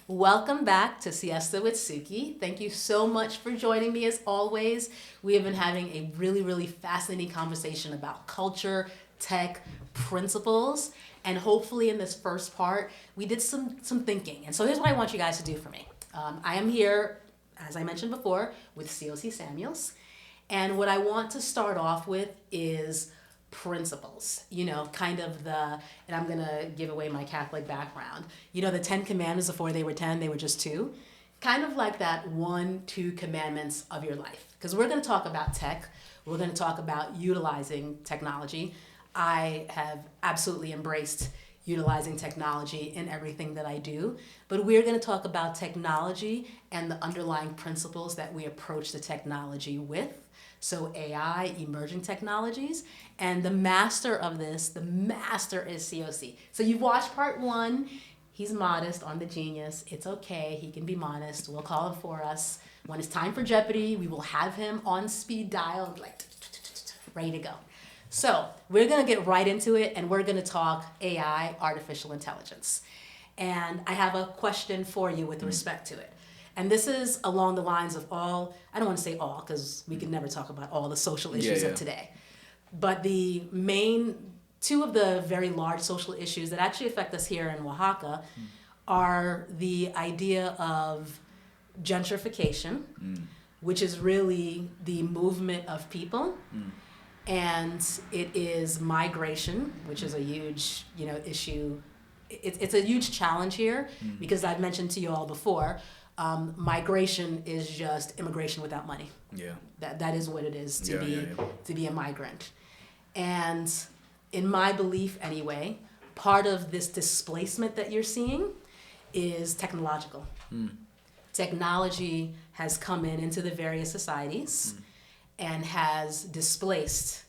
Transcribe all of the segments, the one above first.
Welcome back to Siesta with Suki. Thank you so much for joining me as always. We have been having a really fascinating conversation about culture, tech, principles, and hopefully in this first part, we did some thinking. And so here's what I want you guys to do for me. I am here, as I mentioned before, with Siosi Samuels. And what I want to start off with is principles, kind of and I'm going to give away my Catholic background. The 10 commandments before they were 10, they were just 2. Kind of like that 1-2 commandments of your life. Because we're going to talk about tech. We're going to talk about utilizing technology. I have absolutely embraced utilizing technology in everything that I do. But we're going to talk about technology and the underlying principles that we approach the technology with. So AI, emerging technologies, and the master of this, the master is Siosi. So you've watched part 1. He's modest on the genius. It's okay. He can be modest. We'll call him for us. When it's time for Jeopardy, we will have him on speed dial, ready to go. So we're going to get right into it, and we're going to talk AI, artificial intelligence. And I have a question for you with respect to it. And this is along the lines of I don't want to say all, because we can never talk about all the social issues of today. But the main 2 of the very large social issues that actually affect us here in Oaxaca are the idea of gentrification, which is really the movement of people. And it is migration, which is a huge, issue. It's a huge challenge here because I've mentioned to you all before, migration is just immigration without money. Yeah. That is what it is to be a migrant. And in my belief anyway, part of this displacement that you're seeing is technological. Technology has come into the various societies and has displaced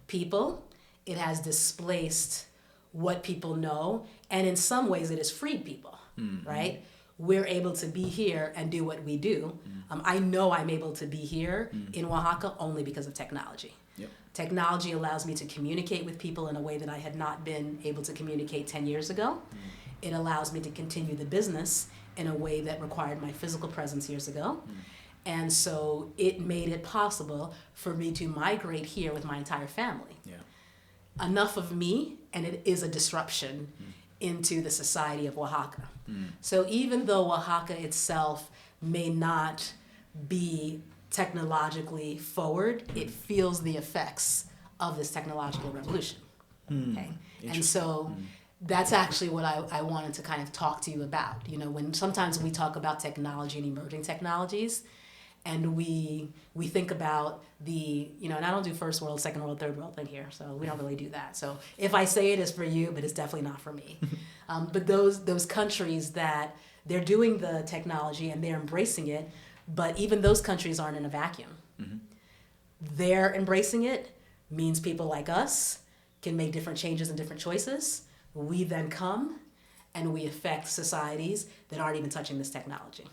people. It has displaced what people know, and in some ways it has freed people, right? We're able to be here and do what we do. I know I'm able to be here in Oaxaca only because of technology. Yep. Technology allows me to communicate with people in a way that I had not been able to communicate 10 years ago. It allows me to continue the business in a way that required my physical presence years ago. And so it made it possible for me to migrate here with my entire family. Yeah. Enough of me, and it is a disruption into the society of Oaxaca. So even though Oaxaca itself may not be technologically forward, it feels the effects of this technological revolution. Okay? And so that's actually what I wanted to kind of talk to you about. When sometimes we talk about technology and emerging technologies, and we think about and I don't do first world, second world, third world thing here, so we don't really do that. So if I say it, it's for you, but it's definitely not for me. But those countries that they're doing the technology and they're embracing it, but even those countries aren't in a vacuum. They're embracing it means people like us can make different changes and different choices. We then come and we affect societies that aren't even touching this technology.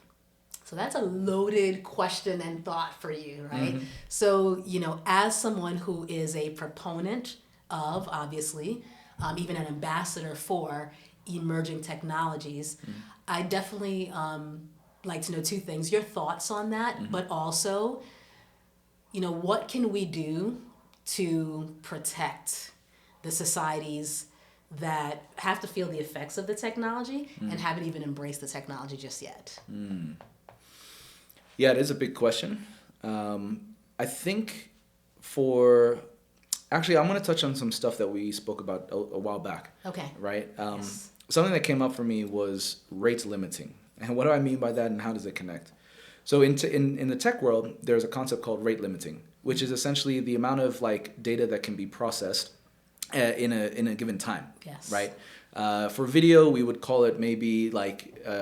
So that's a loaded question and thought for you, right? So, as someone who is a proponent of, obviously, even an ambassador for emerging technologies, I definitely like to know 2 things. Your thoughts on that, but also, what can we do to protect the societies that have to feel the effects of the technology and haven't even embraced the technology just yet? Yeah, it is a big question. I think actually, I'm going to touch on some stuff that we spoke about a while back. Okay. Right? Yes. Something that came up for me was rate limiting. And what do I mean by that, and how does it connect? So in the tech world, there's a concept called rate limiting, which is essentially the amount of data that can be processed in a given time. Yes. Right? For video, we would call it maybe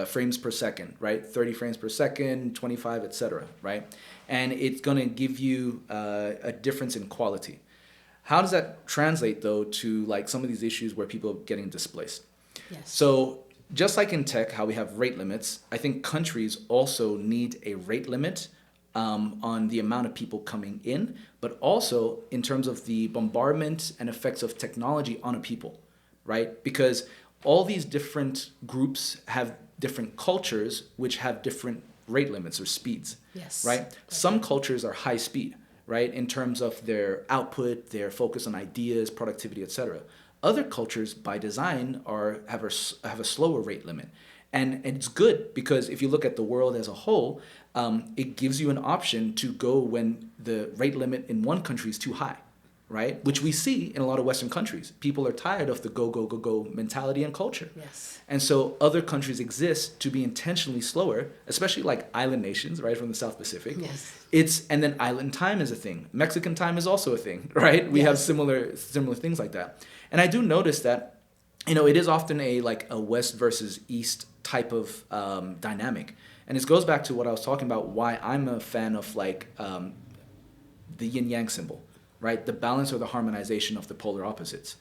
frames per second, right? 30 frames per second, 25, etc., right? And it's going to give you a difference in quality. How does that translate, though, to some of these issues where people are getting displaced? Yes. So just like in tech, how we have rate limits, I think countries also need a rate limit on the amount of people coming in, but also in terms of the bombardment and effects of technology on a people. Right? Because all these different groups have different cultures which have different rate limits or speeds. Yes. Right? Some cultures are high speed, right? In terms of their output, their focus on ideas, productivity, etc. Other cultures by design have a slower rate limit. And it's good because if you look at the world as a whole, it gives you an option to go when the rate limit in one country is too high, right? Which we see in a lot of Western countries. People are tired of the go, go, go, go mentality and culture. Yes. And so other countries exist to be intentionally slower, especially like island nations, right, from the South Pacific. Yes. And then island time is a thing. Mexican time is also a thing, right? We have similar things like that. And I do notice that, it is often a West versus East type of dynamic. And this goes back to what I was talking about, why I'm a fan of the yin-yang symbol, right? The balance or the harmonization of the polar opposites.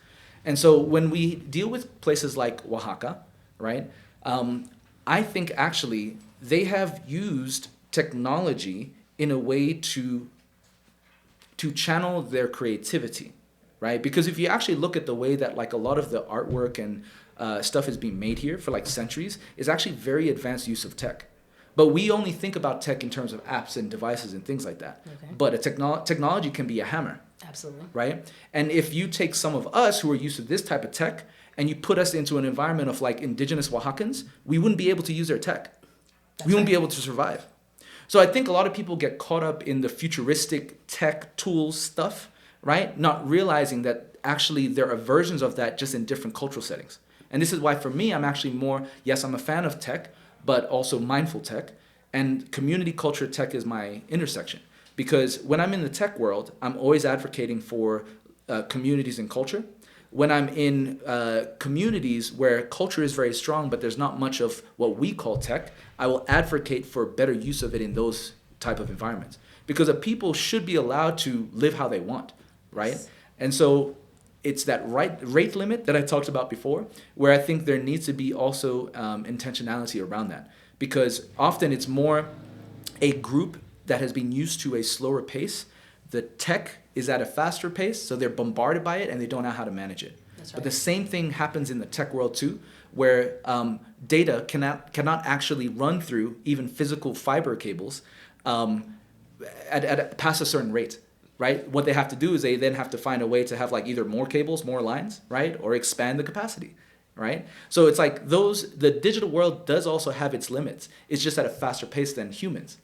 And so when we deal with places like Oaxaca, right, I think actually they have used technology in a way to channel their creativity, right? Because if you actually look at the way that a lot of the artwork and stuff is being made here for centuries, is actually very advanced use of tech. But we only think about tech in terms of apps and devices and things like that. Okay. But technology can be a hammer. Absolutely. Right? And if you take some of us who are used to this type of tech and you put us into an environment of indigenous Oaxacans, we wouldn't be able to use their tech. We wouldn't be able to survive. So I think a lot of people get caught up in the futuristic tech tools stuff, right? Not realizing that actually there are versions of that just in different cultural settings. And this is why for me, I'm actually more, yes, I'm a fan of tech, but also mindful tech. And community culture tech is my intersection. Because when I'm in the tech world, I'm always advocating for communities and culture. When I'm in communities where culture is very strong, but there's not much of what we call tech, I will advocate for better use of it in those type of environments. Because a people should be allowed to live how they want, right? Yes. And so it's that rate limit that I talked about before, where I think there needs to be also intentionality around that. Because often it's more a group that has been used to a slower pace. The tech is at a faster pace, so they're bombarded by it and they don't know how to manage it. That's right. But the same thing happens in the tech world too, where data cannot actually run through even physical fiber cables past a certain rate, right? What they have to do is they then have to find a way to have either more cables, more lines, right? Or expand the capacity, right? So it's the digital world does also have its limits. It's just at a faster pace than humans.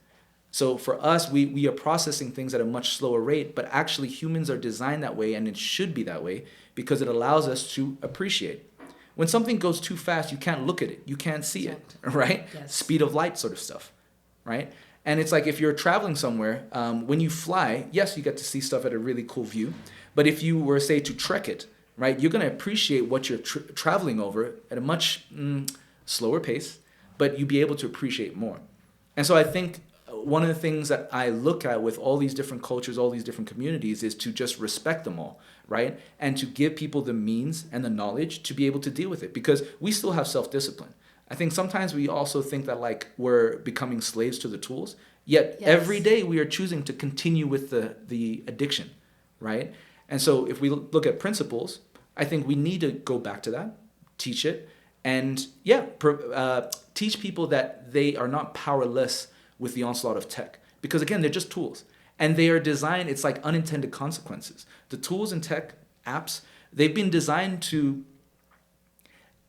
So for us, we are processing things at a much slower rate, but actually humans are designed that way, and it should be that way because it allows us to appreciate. When something goes too fast, you can't look at it. You can't see it, right? Yes. Speed of light sort of stuff, right? And it's if you're traveling somewhere, when you fly, yes, you get to see stuff at a really cool view. But if you were, say, to trek it, right, you're going to appreciate what you're traveling over at a much slower pace, but you'll be able to appreciate more. And so I think one of the things that I look at with all these different cultures, all these different communities, is to just respect them all, right? And to give people the means and the knowledge to be able to deal with it, because we still have self-discipline. I think sometimes we also think that we're becoming slaves to the tools, yet every day we are choosing to continue with the addiction, right? And so if we look at principles, I think we need to go back to that, teach it, and teach people that they are not powerless with the onslaught of tech. Because again, they're just tools. And they are designed, it's like unintended consequences. The tools and tech apps, they've been designed to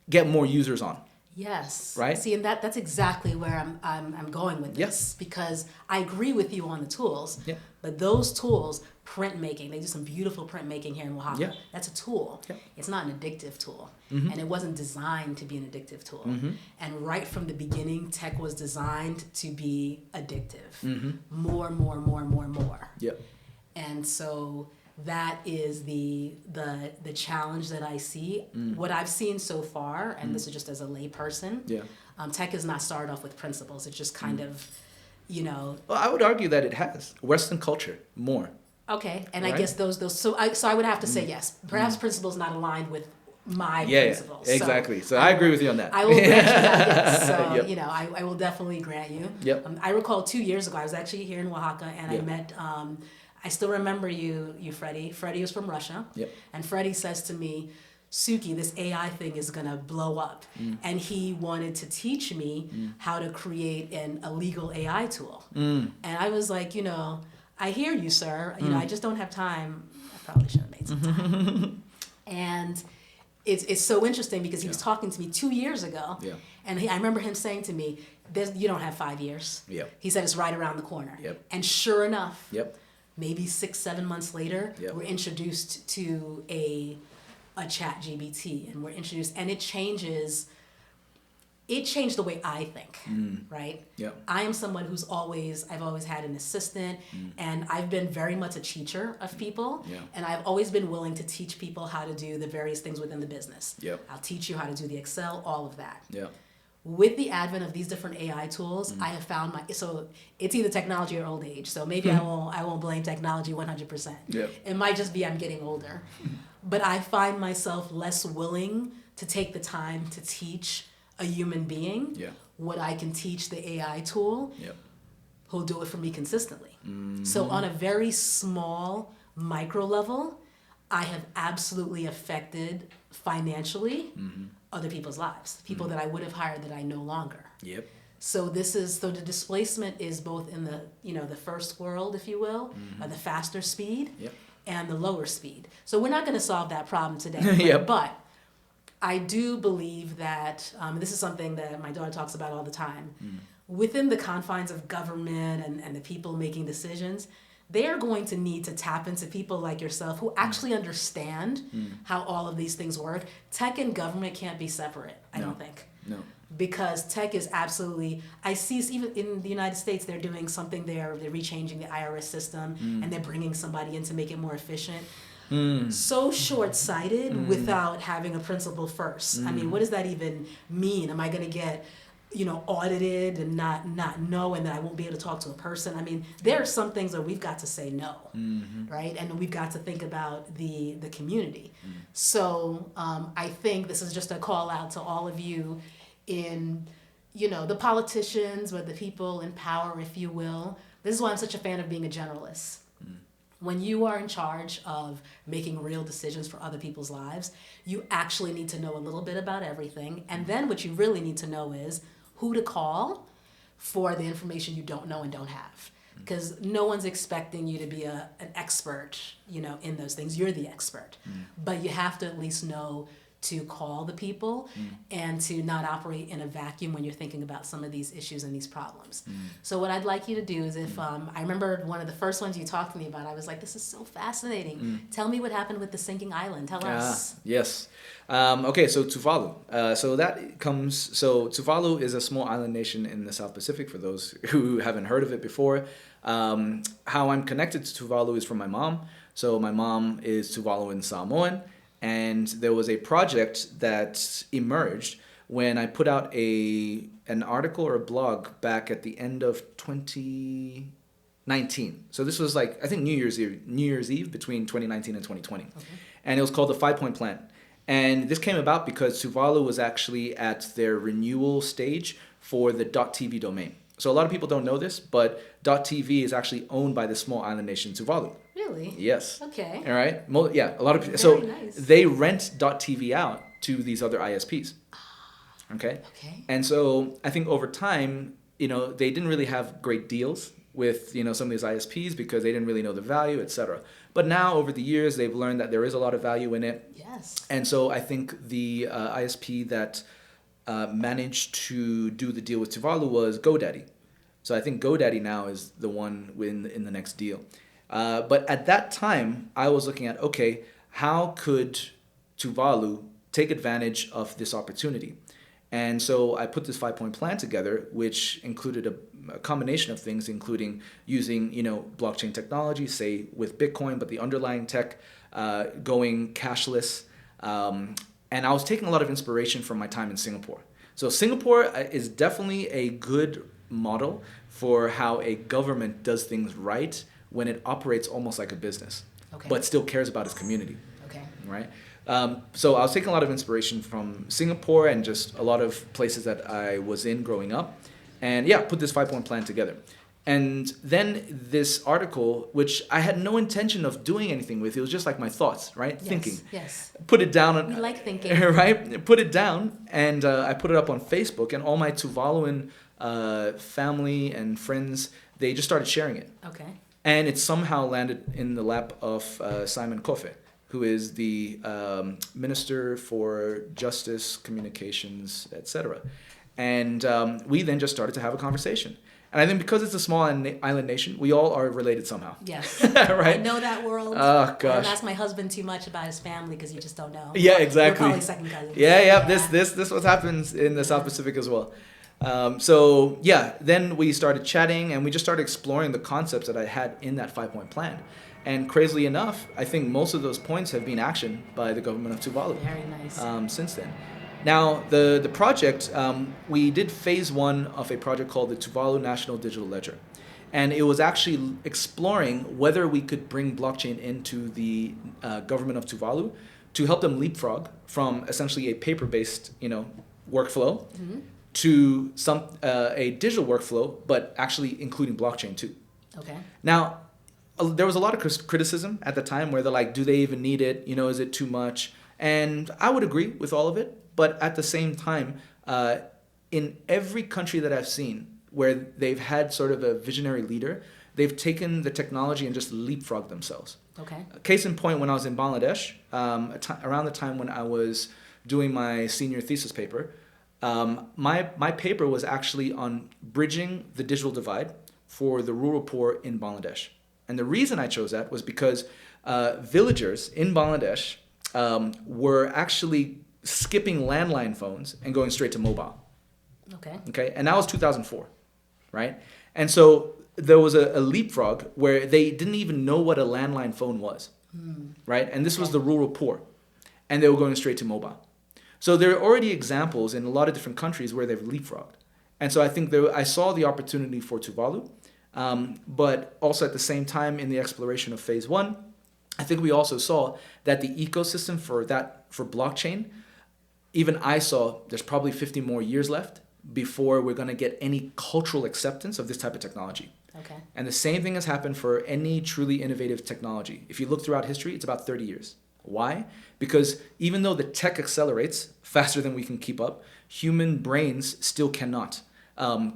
get more users on. Yes. Right? See, and that's exactly where I'm going with this, because I agree with you on the tools, but those tools, printmaking, they do some beautiful printmaking here in Oaxaca. Yeah. That's a tool. Yeah. It's not an addictive tool. Mm-hmm. And it wasn't designed to be an addictive tool. Mm-hmm. And right from the beginning, tech was designed to be addictive. Mm-hmm. More. Yep. And so that is the challenge that I see. What I've seen so far, and this is just as a lay person, tech has not started off with principles. It's just kind of, Well, I would argue that it has. Western culture, more. Okay, and right? I guess those so I would have to say yes. Perhaps principles not aligned with my principles. Yeah, exactly. So I agree with you on that. I will grant you that, yes. So, I will definitely grant you. Yep. I recall 2 years ago, I was actually here in Oaxaca, and I met, I still remember you, Freddie. Freddie was from Russia. Yep. And Freddie says to me, Suki, this AI thing is going to blow up. And he wanted to teach me how to create a legal AI tool. And I was like, I hear you, sir. I just don't have time. I probably should have made some time. And it's so interesting because he was talking to me 2 years ago. Yeah. And I remember him saying to me, you don't have 5 years. Yep. He said, it's right around the corner. Yep. And sure enough, Yep. maybe 6-7 months later, Yep. we're introduced to a chat GBT, and we're introduced, and it changed the way I think, right? Yeah. I am someone I've always had an assistant, and I've been very much a teacher of people, Yeah. and I've always been willing to teach people how to do the various things within the business. Yep. I'll teach you how to do the Excel, all of that. Yeah. With the advent of these different AI tools, I have found so it's either technology or old age. So maybe I won't blame technology 100%. Yeah. It might just be I'm getting older. But I find myself less willing to take the time to teach a human being what I can teach the AI tool who'll do it for me consistently. So on a very small micro level, I have absolutely affected financially other people's lives, people that I would have hired that I no longer. Yep. So the displacement is both in the first world, if you will, the faster speed and the lower speed. So we're not going to solve that problem today, but I do believe that, this is something that my daughter talks about all the time, within the confines of government and the people making decisions, they are going to need to tap into people like yourself who actually understand how all of these things work. Tech and government can't be separate, I don't think. No. Because tech is absolutely, I see even in the United States, they're doing something there, they're rechanging the IRS system and they're bringing somebody in to make it more efficient. So short-sighted without having a principle first. I mean, what does that even mean? Am I going to get audited and not know, and then I won't be able to talk to a person? I mean, there are some things that we've got to say no, right? And we've got to think about the community. So I think this is just a call out to all of you in, the politicians or the people in power, if you will. This is why I'm such a fan of being a generalist. When you are in charge of making real decisions for other people's lives, you actually need to know a little bit about everything. And then what you really need to know is who to call for the information you don't know and don't have. Because no one's expecting you to be an expert, in those things. You're the expert. But you have to at least know to call the people and to not operate in a vacuum when you're thinking about some of these issues and these problems. So what I'd like you to do is if, I remember one of the first ones you talked to me about, I was like, this is so fascinating. Tell me what happened with the sinking island. Tell us. Yes. Okay, so Tuvalu. Tuvalu is a small island nation in the South Pacific, for those who haven't heard of it before. How I'm connected to Tuvalu is from my mom. So my mom is Tuvaluan Samoan. And there was a project that emerged when I put out an article or a blog back at the end of 2019. So this was I think New Year's Eve between 2019 and 2020. Okay. And it was called the 5-Point Plan. And this came about because Tuvalu was actually at their renewal stage for the .tv domain. So a lot of people don't know this, but .tv is actually owned by the small island nation Tuvalu. Really? Yes. Okay. All right. A lot of people. Very So nice. they rent .tv out to these other ISPs. Okay. Okay. And so I think over time, they didn't really have great deals with some of these ISPs because they didn't really know the value, etc. But now over the years, they've learned that there is a lot of value in it. Yes. And so I think the ISP that managed to do the deal with Tuvalu was GoDaddy. So I think GoDaddy now is the one in the next deal. But at that time, I was looking at, okay, how could Tuvalu take advantage of this opportunity? And so I put this 5-point plan together, which included a combination of things, including using, blockchain technology, say with Bitcoin, but the underlying tech, going cashless. And I was taking a lot of inspiration from my time in Singapore. So Singapore is definitely a good model for how a government does things right when it operates almost like a business, but still cares about its community. Okay. Right? So I was taking a lot of inspiration from Singapore and just a lot of places that I was in growing up. And put this 5-point plan together. And then this article, which I had no intention of doing anything with, it was just like my thoughts, right? Yes, Thinking. Yes. Put it down. We like thinking. Right? Put it down, and I put it up on Facebook, and all my Tuvaluan family and friends, they just started sharing it. Okay. And it somehow landed in the lap of Simon Kofe, who is the Minister for Justice, Communications, etc. And we then just started to have a conversation. And I think because it's a small island nation, we all are related somehow. Yes. Right? I know that world. Oh, gosh. I don't ask my husband too much about his family because you just don't know. Yeah, exactly. We're probably second cousins. Yeah. This what happens in the South Pacific as well. So yeah, then we started chatting and we just started exploring the concepts that I had in that 5-point plan. And crazily enough, I think most of those points have been actioned by the government of Tuvalu. Very nice. Since then. Now, the project, we did phase 1 of a project called the Tuvalu National Digital Ledger. And it was actually exploring whether we could bring blockchain into the government of Tuvalu to help them leapfrog from essentially a paper-based, workflow to a digital workflow, but actually including blockchain too. Okay. Now, there was a lot of criticism at the time where they're like, do they even need it? Is it too much? And I would agree with all of it. But at the same time, in every country that I've seen where they've had sort of a visionary leader, they've taken the technology and just leapfrogged themselves. Okay. Case in point, when I was in Bangladesh, around the time when I was doing my senior thesis paper, my paper was actually on bridging the digital divide for the rural poor in Bangladesh. And the reason I chose that was because villagers in Bangladesh were actually skipping landline phones and going straight to mobile. Okay. And that was 2004, right? And so there was a leapfrog where they didn't even know what a landline phone was, right? And this was the rural poor, and they were going straight to mobile. So there are already examples in a lot of different countries where they've leapfrogged. And so I think I saw the opportunity for Tuvalu, but also at the same time in the exploration of phase 1, I think we also saw that the ecosystem for blockchain, even I saw there's probably 50 more years left before we're going to get any cultural acceptance of this type of technology. Okay. And the same thing has happened for any truly innovative technology. If you look throughout history, it's about 30 years. Why? Because even though the tech accelerates faster than we can keep up, human brains still cannot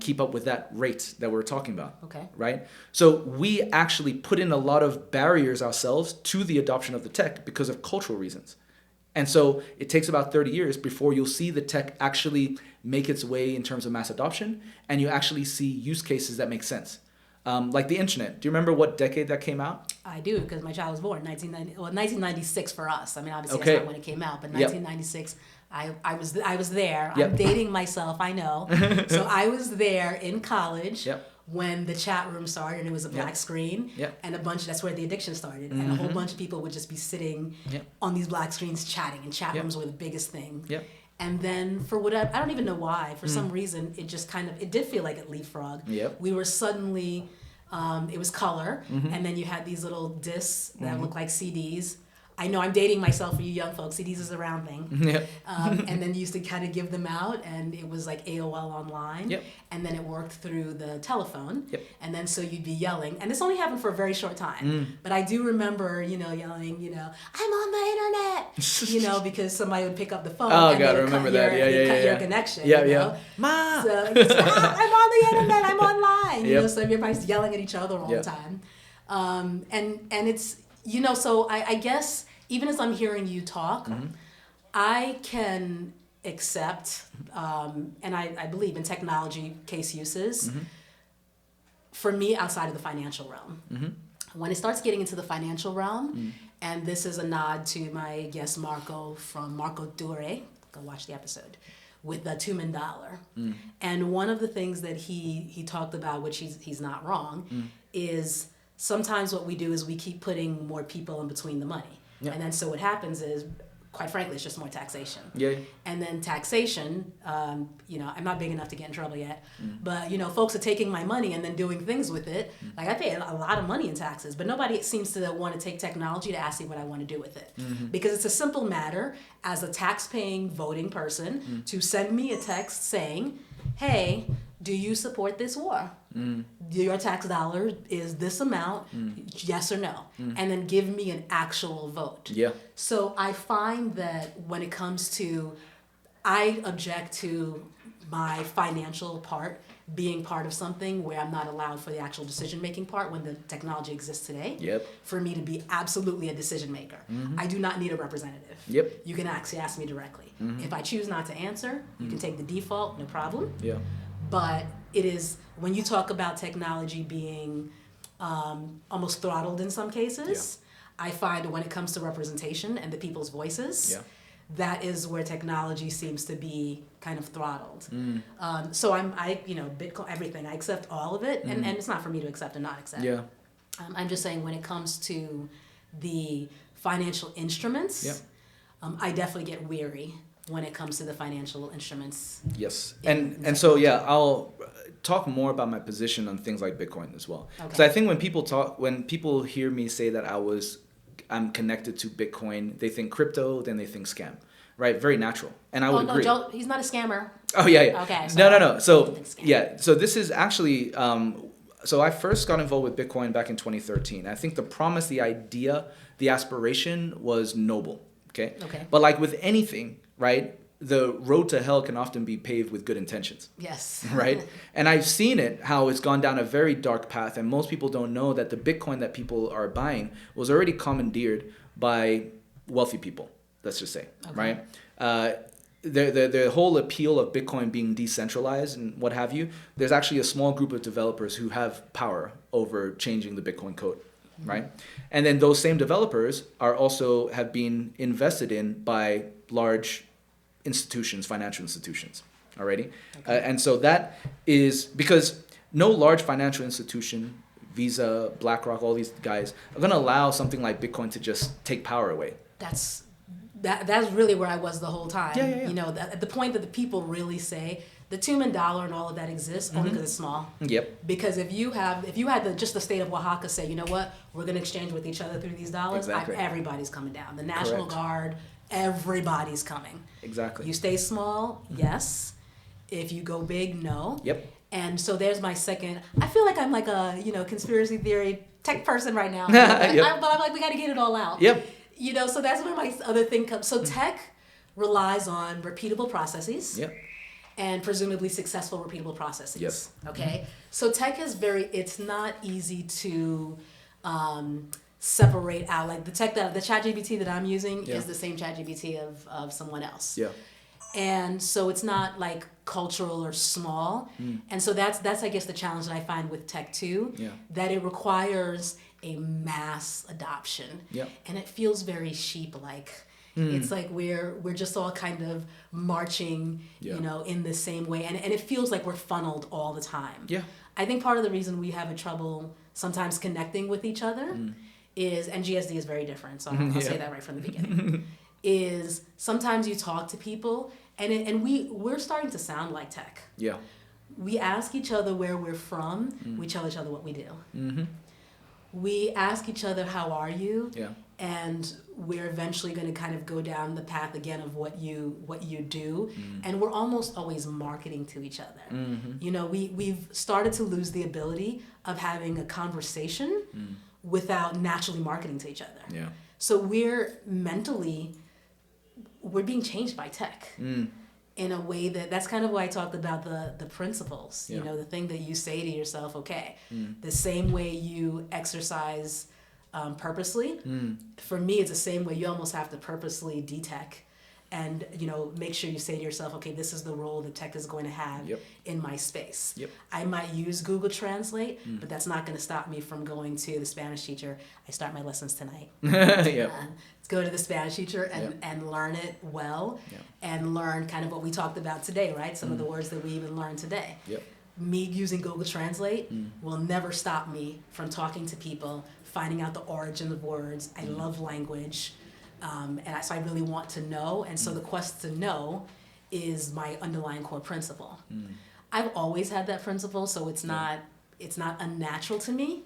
keep up with that rate that we're talking about. Okay. Right? So we actually put in a lot of barriers ourselves to the adoption of the tech because of cultural reasons. And so it takes about 30 years before you'll see the tech actually make its way in terms of mass adoption, and you actually see use cases that make sense. Like the internet. Do you remember what decade that came out? I do, because my child was born 1996 for us. I mean, obviously Okay. that's not when it came out, but 1996, I was there. Yep. I'm dating myself, I know. So I was there in college. Yep. When the chat room started and it was a black screen, and that's where the addiction started. And a whole bunch of people would just be sitting on these black screens chatting, and chat rooms were the biggest thing. And then for whatever, I don't even know why, for some reason, it just it did feel like it leapfrogged. We were suddenly, it was color, and then you had these little discs that looked like CDs. I know I'm dating myself for you young folks. CDs is a round thing. And then you used to kind of give them out, and it was like AOL online. And then it worked through the telephone. And then so you'd be yelling. And this only happened for a very short time. But I do remember, yelling, I'm on the internet, because somebody would pick up the phone. Oh, and God, they I would remember cut that. your connection. Ma! So, I'm on the internet, I'm online. So everybody's yelling at each other all the time. And it's, so I guess even as I'm hearing you talk, I can accept, and I believe in technology case uses, for me outside of the financial realm. When it starts getting into the financial realm, and this is a nod to my guest Marco from Marco Dure, go watch the episode, with the $2 million. And one of the things that he talked about, which he's not wrong, is sometimes what we do is we keep putting more people in between the money. And then so what happens is, quite frankly, it's just more taxation. And then taxation, I'm not big enough to get in trouble yet, but, folks are taking my money and then doing things with it. Like I pay a lot of money in taxes, but nobody seems to want to take technology to ask me what I want to do with it. Because it's a simple matter as a tax-paying voting person to send me a text saying, hey, do you support this war? Your tax dollar is this amount, yes or no? And then give me an actual vote. Yeah. So I find that when it comes to, I object to my financial part being part of something where I'm not allowed for the actual decision-making part when the technology exists today. Yep. For me to be absolutely a decision maker. I do not need a representative. Yep. You can actually ask me directly. If I choose not to answer, you can take the default, no problem. Yeah. But it is, when you talk about technology being almost throttled in some cases, I find when it comes to representation and the people's voices, that is where technology seems to be kind of throttled. So Bitcoin, everything, I accept all of it, and it's not for me to accept and not accept. Yeah. I'm just saying when it comes to the financial instruments, I definitely get weary when it comes to the financial instruments. Yes. And so, I'll talk more about my position on things like Bitcoin as well. Because I think when people hear me say that I'm connected to Bitcoin, they think crypto, then they think scam, right? Very natural. And I would agree. No, he's not a scammer. Oh, yeah. Okay. No. So this is actually, so I first got involved with Bitcoin back in 2013. I think the promise, the idea, the aspiration was noble, okay? But like with anything, right, the road to hell can often be paved with good intentions. Yes. Right? And I've seen it, how it's gone down a very dark path, and most people don't know that the Bitcoin that people are buying was already commandeered by wealthy people, let's just say, right? The whole appeal of Bitcoin being decentralized and what have you, there's actually a small group of developers who have power over changing the Bitcoin code, right? And then those same developers have been invested in by large institutions, financial institutions, already. And so that is because no large financial institution, Visa, BlackRock, all these guys, are going to allow something like Bitcoin to just take power away. That's really where I was the whole time. Yeah. You know, at the point that the people really say the Tumen dollar and all of that exists only because it's small. Yep. Because if you had just the state of Oaxaca say, you know what, we're going to exchange with each other through these dollars, everybody's coming down. The National Guard, everybody's coming. Exactly. You stay small, yes. If you go big, no. Yep. And so there's my second. I feel like I'm like a conspiracy theory tech person right now. Yep. But I'm like, we got to get it all out. Yep. So that's where my other thing comes. So tech relies on repeatable processes. Yep. And presumably successful repeatable processes. Yes. Okay. So tech is it's not easy to separate out. Like the ChatGPT that I'm using is the same ChatGPT of someone else. Yeah. And so it's not like cultural or small. And so that's I guess the challenge that I find with tech too. Yeah. That it requires a mass adoption. Yeah. And it feels very sheep-like. It's like we're just all kind of marching, in the same way. And it feels like we're funneled all the time. Yeah. I think part of the reason we have trouble sometimes connecting with each other is, and GSD is very different, so I'll say that right from the beginning, is sometimes you talk to people and we're starting to sound like tech. Yeah. We ask each other where we're from. We tell each other what we do. We ask each other, how are you? Yeah. And we're eventually going to kind of go down the path again of what you do. And we're almost always marketing to each other. We've started to lose the ability of having a conversation without naturally marketing to each other. Yeah. So we're being changed by tech in a way that's kind of why I talked about the principles. Yeah. The thing that you say to yourself, okay, the same way you exercise purposely, for me it's the same way you almost have to purposely de-tech and make sure you say to yourself, okay, this is the role that tech is going to have in my space. I might use Google Translate, but that's not going to stop me from going to the Spanish teacher. I start my lessons tonight. Let's go to the Spanish teacher and learn it well and learn kind of what we talked about today, right? Some of the words that we even learned today. Me using Google Translate will never stop me from talking to people, finding out the origin of words. I love language. So I really want to know. And so the quest to know is my underlying core principle. I've always had that principle, so it's not unnatural to me.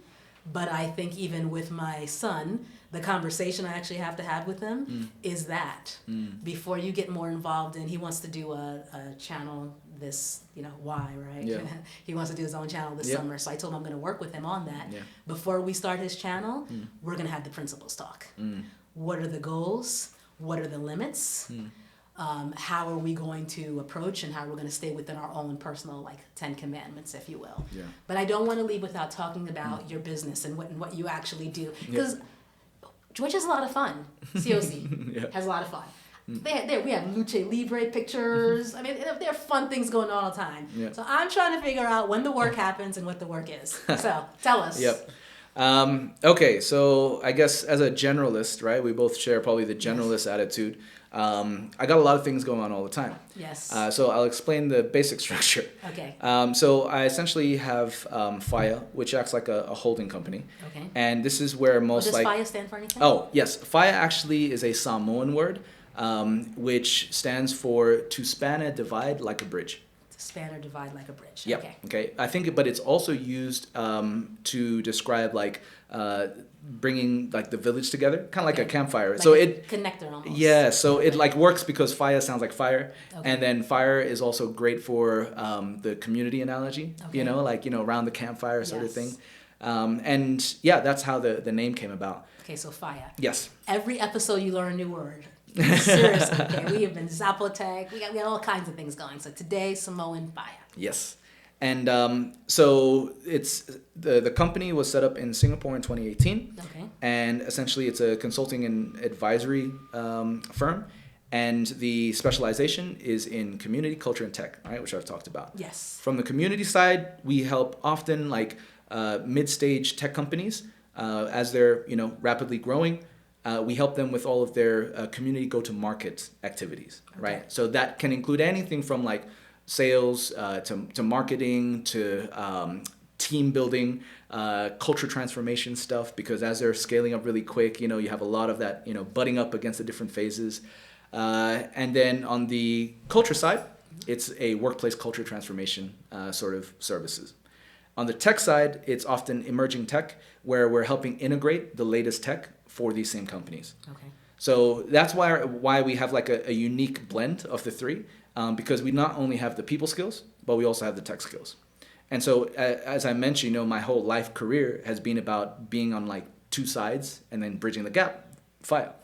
But I think even with my son, the conversation I actually have to have with him is that before you get more involved in, he wants to do a channel this, why, right? Yeah. He wants to do his own channel this Yep. summer. So I told him I'm going to work with him on that. Yeah. Before we start his channel, we're going to have the principles talk. What are the goals? What are the limits? How are we going to approach and how we're going to stay within our own personal 10 commandments, if you will. Yeah. But I don't want to leave without talking about your business and what you actually do. Because George has a lot of fun. Siosi has a lot of fun. We have luce libre pictures. I mean, there are fun things going on all the time. Yeah. So I'm trying to figure out when the work happens and what the work is. So tell us. Yep. Okay, so I guess as a generalist, right, we both share probably the generalist attitude. I got a lot of things going on all the time. Yes. So I'll explain the basic structure. Okay. So I essentially have FIA, which acts like a holding company. Okay. And this is where most Does FIA stand for anything? Oh, yes. FIA actually is a Samoan word, which stands for to span and divide like a bridge. Span or divide like a bridge. Yeah. Okay. I think, but it's also used to describe bringing the village together, kind of like a campfire. So it connector almost. Yeah. So it works because fire sounds like fire, and then fire is also great for the community analogy. Okay. Around the campfire sort of thing. And yeah, that's how the name came about. Okay. So fire. Yes. Every episode you learn a new word. Seriously, okay. We have been Zapotec. We got all kinds of things going. So today, Samoan fire. Yes. And so it's the company was set up in Singapore in 2018. Okay. And essentially it's a consulting and advisory firm. And the specialization is in community, culture, and tech, right, which I've talked about. Yes. From the community side, we help often mid-stage tech companies as they're rapidly growing. We help them with all of their community go-to-market activities, right? So that can include anything from sales to marketing to team building, culture transformation stuff, because as they're scaling up really quick, you have a lot of that, butting up against the different phases. And then on the culture side, it's a workplace culture transformation sort of services. On the tech side, it's often emerging tech, where we're helping integrate the latest tech for these same companies. Okay. So that's why we have a unique blend of the three, because we not only have the people skills, but we also have the tech skills. And so as I mentioned, my whole life career has been about being on two sides and then bridging the gap, FIA.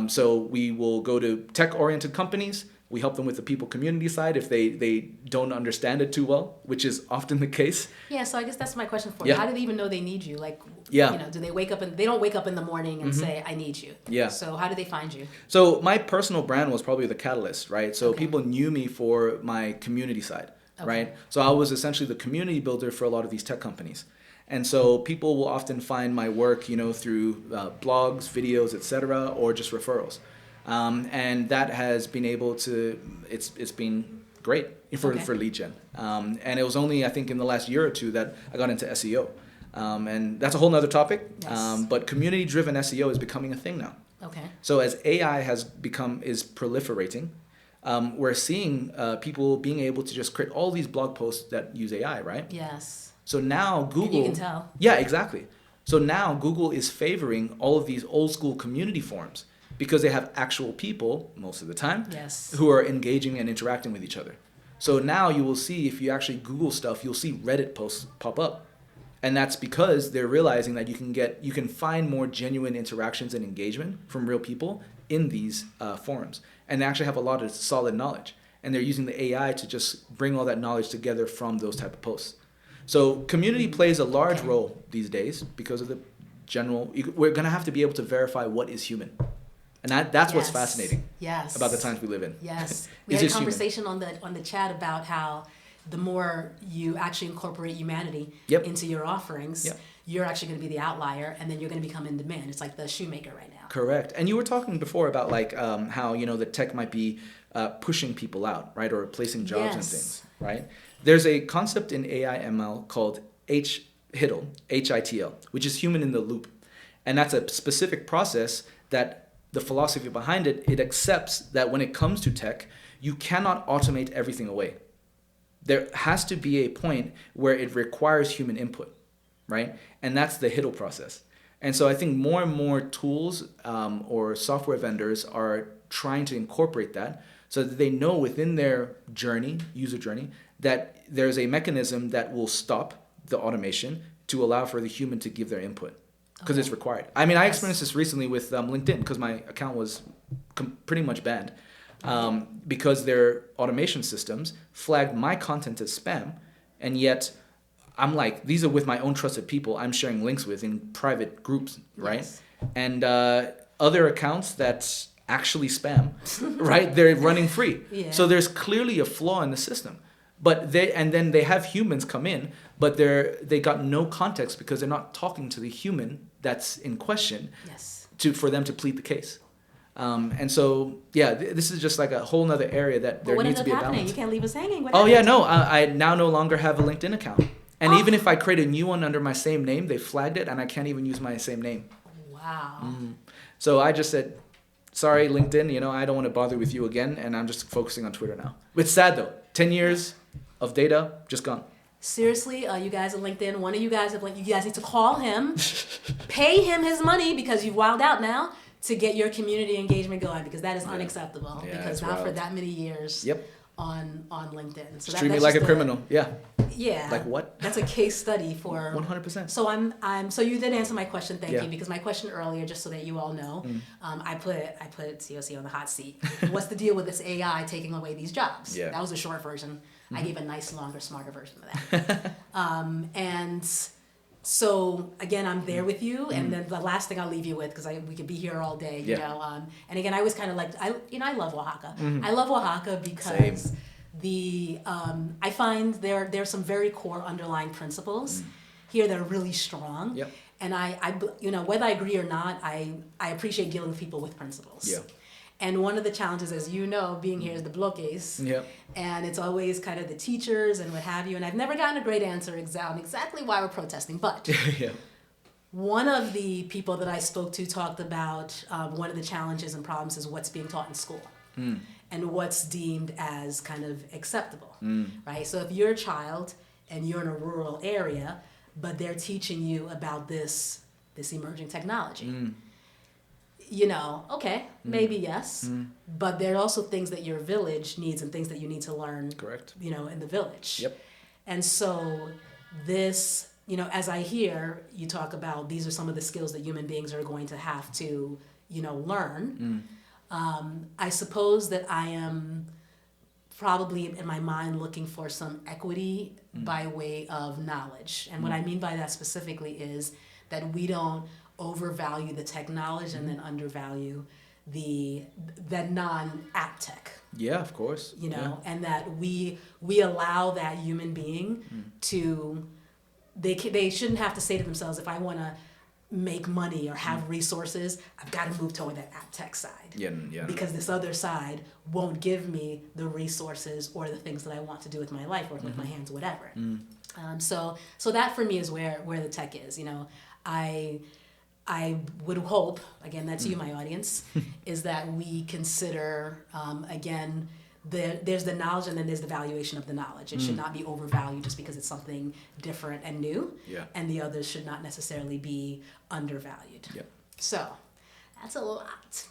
So we will go to tech-oriented companies. We help them with the people community side if they don't understand it too well, which is often the case. Yeah, so I guess that's my question for you. How do they even know they need you? Do they wake up they don't wake up in the morning and say, I need you. Yeah. So how do they find you? So my personal brand was probably the catalyst, right? So people knew me for my community side, right? So I was essentially the community builder for a lot of these tech companies. And so people will often find my work, through blogs, videos, etc., or just referrals. And that has been able to, it's been great for lead gen. And it was only, I think, in the last year or two that I got into SEO. And that's a whole nother topic. Yes. But community-driven SEO is becoming a thing now. Okay. So as AI is proliferating, we're seeing people being able to just create all these blog posts that use AI, right? Yes. So now Google... And you can tell. Yeah, exactly. So now Google is favoring all of these old school community forums because they have actual people, most of the time, who are engaging and interacting with each other. So now you will see, if you actually Google stuff, you'll see Reddit posts pop up. And that's because they're realizing that you can find more genuine interactions and engagement from real people in these forums. And they actually have a lot of solid knowledge. And they're using the AI to just bring all that knowledge together from those type of posts. So community plays a large role these days because of the general... We're going to have to be able to verify what is human. And that's what's fascinating about the times we live in. Yes. We had a conversation on the chat about how the more you actually incorporate humanity into your offerings, you're actually going to be the outlier, and then you're going to become in demand. It's like the shoemaker right now. Correct. And you were talking before about how the tech might be pushing people out, right, or replacing jobs and things, right? There's a concept in AI ML called HITL, H-I-T-L, which is human in the loop, and that's a specific process that the philosophy behind it accepts that when it comes to tech, you cannot automate everything away. There has to be a point where it requires human input, right? And that's the HITL process. And so I think more and more tools or software vendors are trying to incorporate that so that they know within their user journey, that there's a mechanism that will stop the automation to allow for the human to give their input, because it's required. I mean, I experienced this recently with LinkedIn, because my account was pretty much banned, because their automation systems flagged my content as spam, and yet I'm like, these are with my own trusted people I'm sharing links with in private groups, right? Yes. And other accounts that actually spam, right? They're running free. Yeah. So there's clearly a flaw in the system. But then they have humans come in, but they got no context, because they're not talking to the human that's in question, Yes. for them to plead the case. And so, yeah, this is just like a whole nother area that there needs to be a balance. You can't leave us hanging. What Oh, happened? yeah, no, I now no longer have a LinkedIn account. And even if I create a new one under my same name, they flagged it, and I can't even use my same name. Wow. So I just said, sorry, LinkedIn, I don't want to bother with you again, and I'm just focusing on Twitter now. It's sad, though. 10 years of data, just gone. Seriously, you guys at LinkedIn, one of you guys you guys need to call him, pay him his money, because you've wilded out now, to get your community engagement going, because that is unacceptable. Yeah, because it's not wild. for that many years Yep. on LinkedIn. So Treat me that's like a just criminal. Yeah. Yeah. Like what? That's a case study for 100%. So so you did answer my question, thank Yeah. you, because my question earlier, just so that you all know, I put Siosi on the hot seat. What's the deal with this AI taking away these jobs? Yeah. That was a short version. I gave a nice, longer, smarter version of that. And so again, I'm there with you, and then the last thing I'll leave you with, because we could be here all day, you know. And again, I was kind of like, I love Oaxaca. I love Oaxaca because I find there's some very core underlying principles here that are really strong. Yep. And I whether I agree or not, I appreciate dealing with people with principles. Yeah. And one of the challenges, as you know, being here is the bloques. Yep. And it's always kind of the teachers and what have you. And I've never gotten a great answer on exactly why we're protesting. But Yeah. one of the people that I spoke to talked about one of the challenges and problems is what's being taught in school. And what's deemed as kind of acceptable, right? So if you're a child and you're in a rural area, but they're teaching you about this emerging technology, okay, maybe yes, but there are also things that your village needs and things that you need to learn, Correct. in the village. Yep. And so this, as I hear you talk about, these are some of the skills that human beings are going to have to, learn. I suppose that I am probably in my mind looking for some equity by way of knowledge. And what I mean by that specifically is that we don't overvalue the tech knowledge and then undervalue the non-app tech. Yeah, of course. And that we allow that human being to, they shouldn't have to say to themselves, if I want to make money or have resources, I've got to move toward that app tech side. Yeah. Because this other side won't give me the resources or the things that I want to do with my life or with my hands, whatever. So that for me is where the tech is. I would hope, again, that's you, my audience, is that we consider, again, there's the knowledge and then there's the valuation of the knowledge. It should not be overvalued just because it's something different and new. Yeah. And the others should not necessarily be undervalued. Yep. So that's a lot.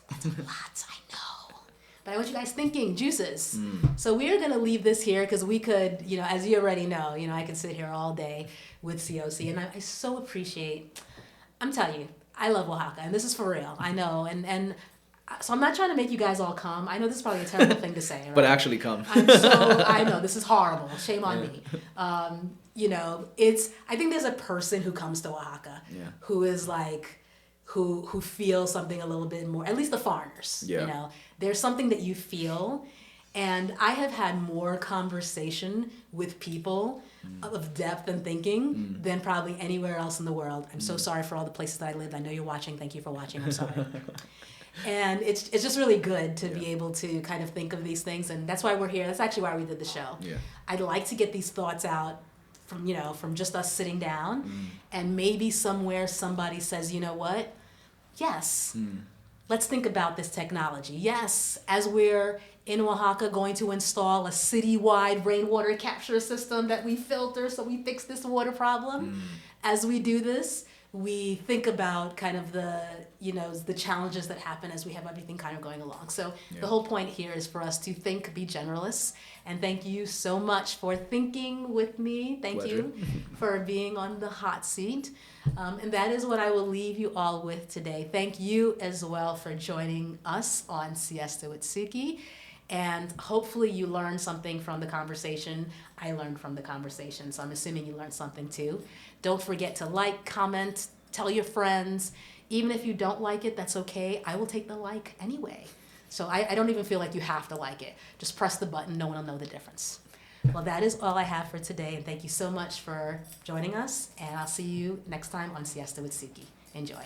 That's a lot, I know. But I want you guys thinking, juices. So we are going to leave this here because we could, as you already know, I could sit here all day with Siosi. And I so appreciate, I'm telling you, I love Oaxaca. And this is for real. I know. And so I'm not trying to make you guys all come. I know this is probably a terrible thing to say. Right? But actually come. I know, this is horrible. Shame on me. I think there's a person who comes to Oaxaca who is like, who feels something a little bit more, at least the foreigners, there's something that you feel. And I have had more conversation with people of depth and thinking than probably anywhere else in the world. I'm so sorry for all the places that I lived. I know you're watching. Thank you for watching. I'm sorry. And it's just really good to be able to kind of think of these things. And that's why we're here. That's actually why we did the show. Yeah. I'd like to get these thoughts out from just us sitting down. And maybe somewhere somebody says, you know what? Yes. Let's think about this technology. Yes, as we're in Oaxaca going to install a citywide rainwater capture system that we filter so we fix this water problem. As we do this, we think about kind of the challenges that happen as we have everything kind of going along. So the whole point here is for us to think, be generalists. And thank you so much for thinking with me. Thank you for being on the hot seat. And that is what I will leave you all with today. Thank you as well for joining us on Siesta with Suki. And hopefully you learned something from the conversation. I learned from the conversation, so I'm assuming you learned something too. Don't forget to like, comment, tell your friends. Even if you don't like it, that's okay. I will take the like anyway. So I don't even feel like you have to like it. Just press the button, no one will know the difference. Well, that is all I have for today, and thank you so much for joining us, and I'll see you next time on Siesta with Suki. Enjoy.